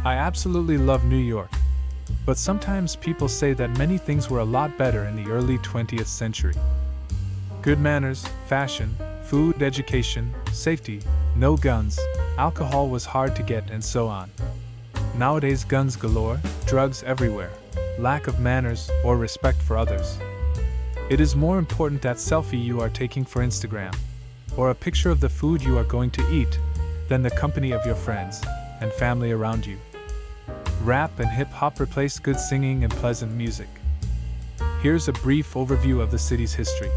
I absolutely love New York. But sometimes people say that many things were a lot better in the early 20th century. Good manners, fashion, food, education, safety, no guns, alcohol was hard to get, and so on. Nowadays, guns galore, drugs everywhere, lack of manners or respect for others. It is more important that selfie you are taking for Instagram, or a picture of the food you are going to eat, than the company of your friends and family around you. Rap and hip-hop replaced good singing and pleasant music. Here's a brief overview of the city's history.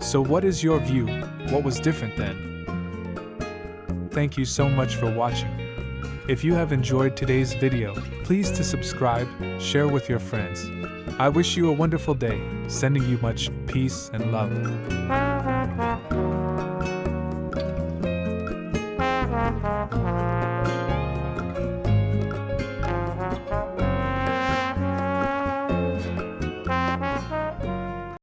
So what is your view? What was different then? Thank you so much for watching. If you have enjoyed today's video, please to subscribe, share with your friends. I wish you a wonderful day, sending you much peace and love.